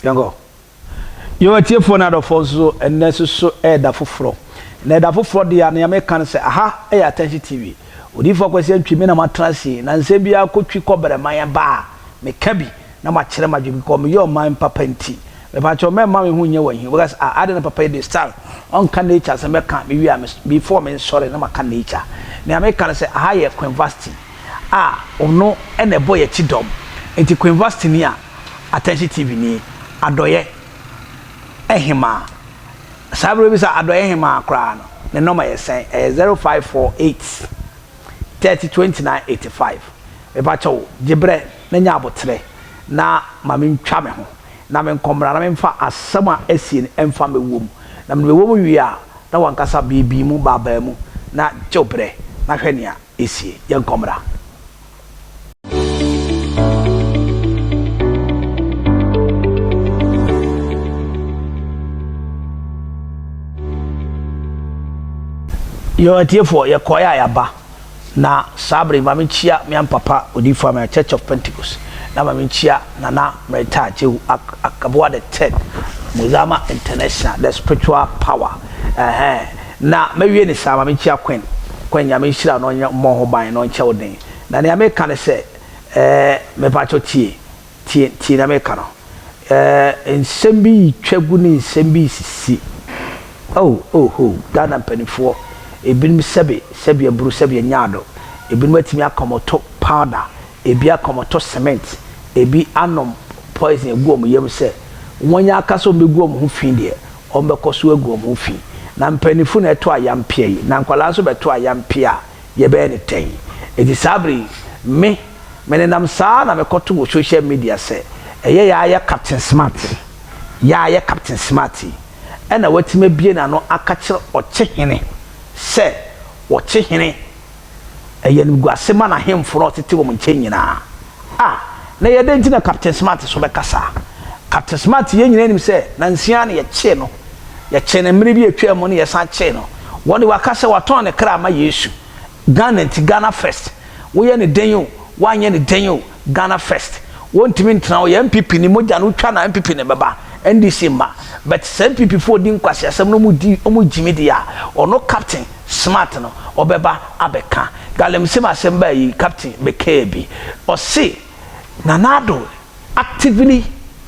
Yango. You are here for another so and necessary da foforo. Na da foforo dia na me kan say aha attention TV. Odi for kwese ntwi me na matrase na nsem bia kotwi kobere man ba me kabi na ma kire madwe bi ko me yo man papa nti. Me ba cho me ma me hu nye wahi because I dey na papa dey style on kan nature say me kan me wi am before me sorry na ma kan nature. Na me kan say aha ye conversity. Ono ene boy e chidom. Enti conversity ni attention TV ni adoye ehima sabre bi sa adoye ehima kra no ne number ye sen 0548 302985 e ba cho gibre na nya abotre na ma me ntwa me ho na me nkomra na me mfa asema asie emfa me wom na me wom wi a na wankasa bibi mu baba mu na chobre na hwenia esie ye nkomra. Yo atiefo ye koya yaba na sabre mama chia me papa odifo am Church of Pentecost na mama chia na meta jehu akaboa the third Muzama International the spiritual power na mewie ni sa mama chia kwen ya me hira no mo ho ban no nche odin na ne ameka ne se me pa cho tie na me ka no ensembi twagu ni ensembi sisi Ghana penifo ebinim sebe aburu sebe nyaado ebinim atimi akomoto powder ebi akomoto cement ebi anom poison egu om yem se wonya akaso megu om ho fin de ombekoso egu om ho fin na mpanifu na eto ayampia yi na nkwala so beto ayampia ye be ne ten edi sabri me nam saa na mekoto wo social media se ya Captain Smart ya Captain Smart ena watime bie na no akakire Okyenhene se Okyenhene eyanimguase ma na hemforo tete wo nche nyina na ye denti na Captain Smart so be kasa Captain Smart ye nyina nim se na nsia na ye che no ye che na mmiri bi atwa mu no ye san che no woni wakasa waton ne kra ma Yesu Ghana first wo ye ne denyo wanye ne denyo Ghana first wontimi ntena wo ye MPP ni moja no twa na MPP ne beba NDC ma but some people for din kwase asem no mu jimi dia ono Captain Smart no obeba abeka galem sema asem ba yi Captain Bekebi or say nanado actively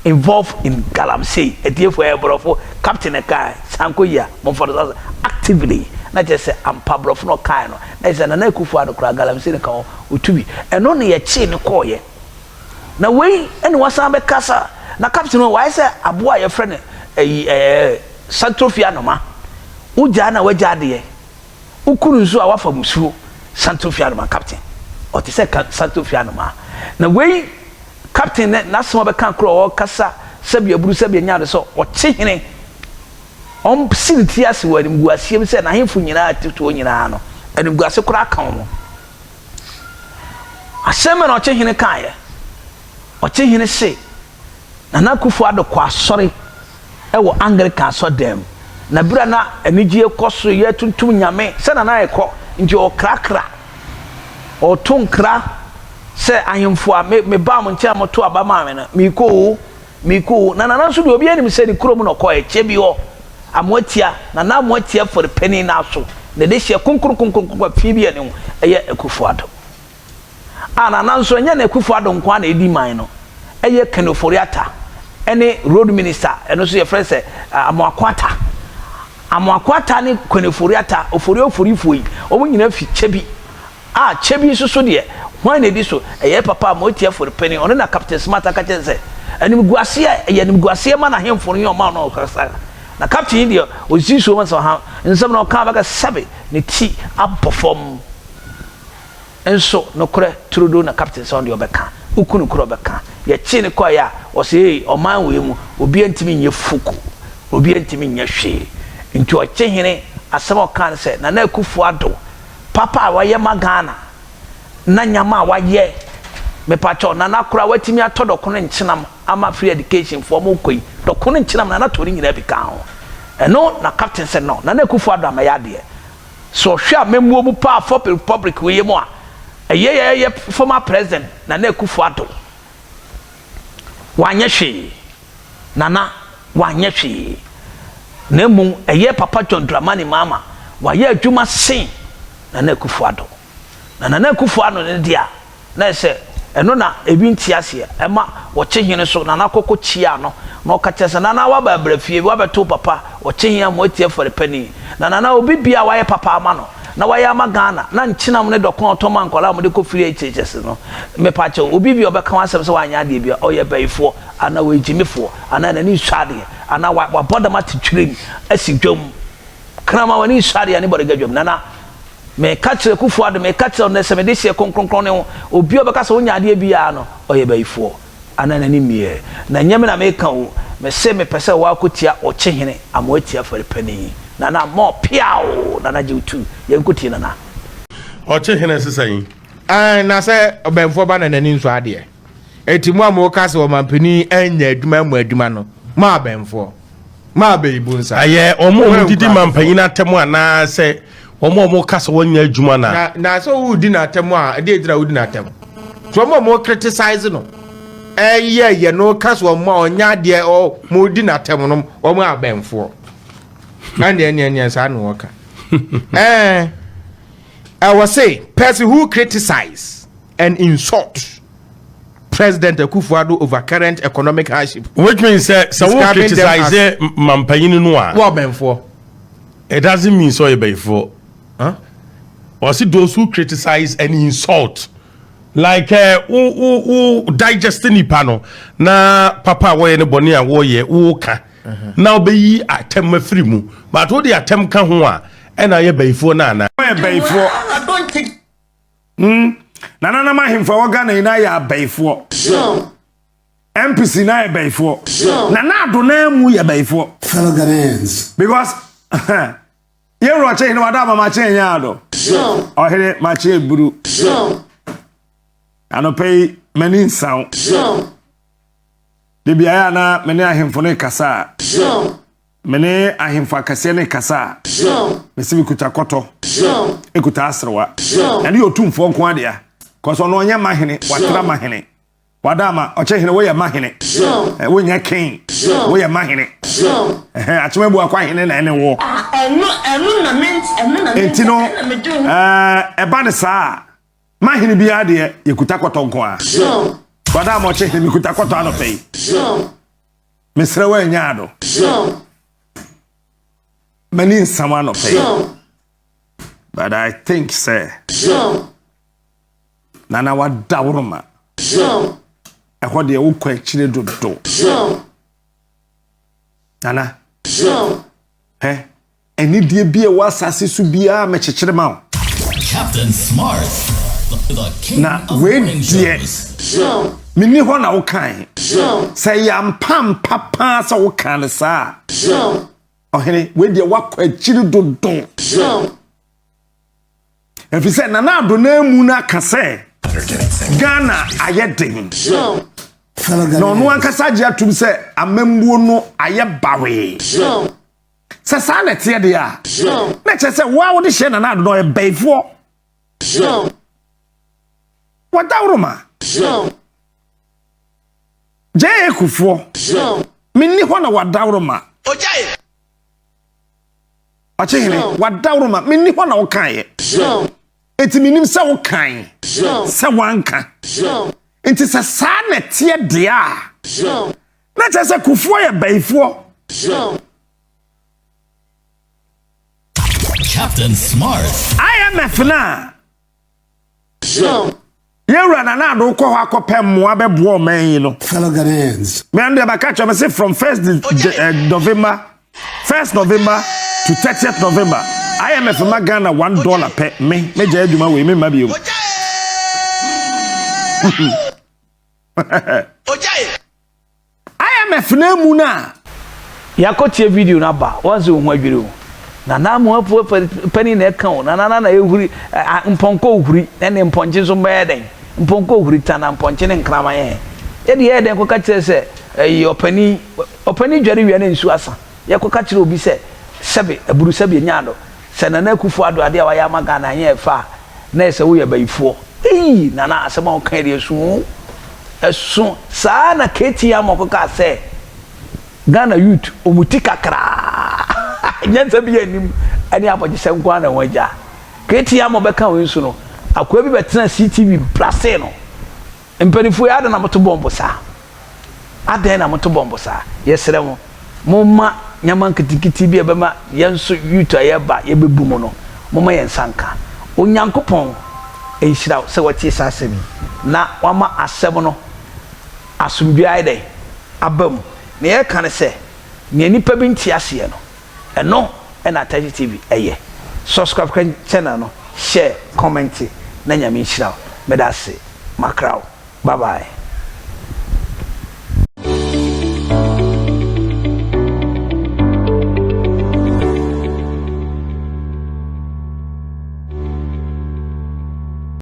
involved in galamsey ediefo ebrofo Captain Ekai sankoya mo for actively na just say ampa brofo no kai no na is na kufu ado kra galamsey ne ka otubi eno ne ye chi ne koye na wei ene wasan be kasa na Captain no why say aboa ye friend Santofia no ma uja na waja de ukuru nso a wafa musuo Santofia no ma Captain o te say Santofia no ma na wei Captain na so be kan kro o kasa sabi aburu sabi nya de so Okyenhene on siliti ase wani mguasie se na hemfu nyina atuto nyina no eni mguase kra kan mo aseme na Okyenhene kan ye Okyenhene se na kufu ado kwa sori ewo Anglican so dem na bira na anigye koso ye tuntum nyame se na ekọ nje o krakra o tunkra se ahemfo a me ba mo ntia moto aba ma me na miko na so de obi anim se ni krom no ko eche bi ho amotia na amotia for penny na so na de hye kunkurun fi bi ene eye ekufu ado na so nya na ekufu ado nko na edi man no eye kenoforiata ene road minister eno so ye friend say amoakwata ni kenoforiata ofori omo nyina fi chebi chebi so de hwan na di so eye papa motia for penny ono na Captain Smart akache say anim guase ayenim guase ma na hemforo yo ma no kasa na Captain dia ozi so man so ha nsem na ka baka sabe ne ti abperform enso no kore trudo na Captain Sound obeka ukunu kuro beka ye chi ne koya o se oman we mu obi antimi nye fuku obi antimi nye hwe nti Okyenhene asema kan se na akufu ado papa wa ye magana na nyama wa ye me pacho na kura watimi atodo kono nchinam ama free education for mo koi do kono nchinam na tori nyina bi kan ho eno na Captain se no na akufu ado amayade so hwe amemwo mu pa for republic we ye mo a ye former president na akufu ado wanye hwe nana wanyɛ hwee na mmom ɛyɛ papa John Dramani Mahama wayɛ adwuma sen Nana Akufo-Addo na Nana Akufo-Addo ne dia na sɛ ɛno na ebi nti ase ɛma wɔkye hene so nana koko chia no na ɔkakyɛ sɛ nana waba brafie wabeto papa wɔkye hene mo atie fɔre pani na nana obi bia wayɛ papa ama no na wayɛ ama Ghana na nkyinam ne dɔkɔn ɔtɔma nkɔla mo de kɔ firi HHS no me pa kyɛ obi bia ɔbɛka wasɛm sɛ wanya ade bia ɔyɛ bɛyifo ana wɔgyimefo ana nani swade ana wabɔdam atitwirem asi dwom krama wani swade ne bɔde gadwom nana me kakyere Akufo-Addo me kakyere no sɛ me de hye konkronkron ne obi obɛka sɛ wonya ade bia no ɔyɛ bɛyifo ana nani mie na nyame na me ka wo me se me pɛ sɛ wakotia ɔkye hene ama atia fɔre pani nana mo piao nana jiutu yenkuti nana ɔkye hene sesan na sɛ ɔbɛnfo ba na nani nso ade eti mu amu ka sɛ ɔmampani anya adwuma mu adwuma no ma bɛnfo ma bɛyibu nsa ayɛ ɔmo didi mampanyina atemu ana sɛ ɔmo ka sɛ wɔnya adwuma na sɛ wo di na atemu a de edira wo di na atemu so ɔmo criticize no ye no ka sɛ ɔmo ɔnya de mo di na atemu no ɔmo abɛnfo and sa no waka I was say person who criticize and insult President Akufo-Addo over current economic hardship, which means so who criticize mampanyini no a what benfo it doesn't mean so before or see those who criticize and insult like who digesting nipa no na papa wo ye ne boni a wo ye wo ka now be atem free mu but wo the atem ka ho a e na ye bayifo na na bayifo I don't think nana ma himfa wo Ghana ina ya bayifo MPC na ya bayifo nana ado na mu ya bayifo fellow Ghanaians because ye ro che ni wada ma che nya ado o here ma che buru ano pay many sound de bia na mene ahemfo ne kasa mene ahemfo kase ne kasa mesibi kuta koto ekuta asrewa ene otumfo nko ade a koso no nya mahene watra mahene wadama oche hene wo ya mahene wo nya king wo ya mahene atuma bu akwa hene na ene wo enu na ment entino eba ne saa mahene bi ade yekuta koto nko a wadama oche hene mikuta koto anope mesrewa nya ado many someone of but I think say nana wa dawroma ehwo de wo kwa chire dodo nana eni die bia wa asase su bia me chechire ma Captain Smart the king na of we morning die mini ho na wo kan say yam pam papa sa wo kan sa ohene we de wakwa chiri dodo efi se nana ado na mu na kase Ghana ayeden no no ankasa je atum se amambuo no aye bawe se sa na tie de a na che se wa wo de hye nana ado no e baifo wadawroma je ekufo minni ho na wadawroma ojaye Okyenhene wadawroma minni ho na wo kan ye enti minim se wo kan se wanka enti se sa na tie de a na che se kufo ye baifo Captain Smart IMF na yewra na do ko ho akopem mo abebo o man yi no fellow Ghanaians me ande ba catch me say from 1st November to 30th November IMF ma Ghana $1 per me meja adwuma we me ma biom IMF na mu na yakotie video na ba wanze ho adwire o na mo apu pani na kan na ehuri mponko ohuri na mponche so meden mponko ohuri tana mponche ne nkrama ye de den ko ka kire se opani dware wi na nsu asa ye ko ka kire obi se sebe aburu sebe nyaado se Nana Akufo-Addo ade a wa ya magana ye fa na se wo ye baifo nana asema o kan de esu sa na keti ya mo ko ka se Ghana youth omuti kakra nyanza bi anim ani abɔgye sɛ nkwa na wagya keti ya mo bɛka wo nsu no akwa bi bɛtena CTV plase no mpanifo ya ada na moto bombo saa ada na moto bombo saa yesere mo momma nyama nkitikiti bi ebema yenso youth ayeba yebebu mo no momma yensanka onyankopɔn enhyira sɛ wɔte saa asɛm na wama asɛm no asomdua ide abam na ye kan sɛ ne nipa bi nti aseɛ no ɛno ɛna Tvgh TV ɛyɛ subscribe kan channel no share comment na nyame nhyira medase makraw bye bye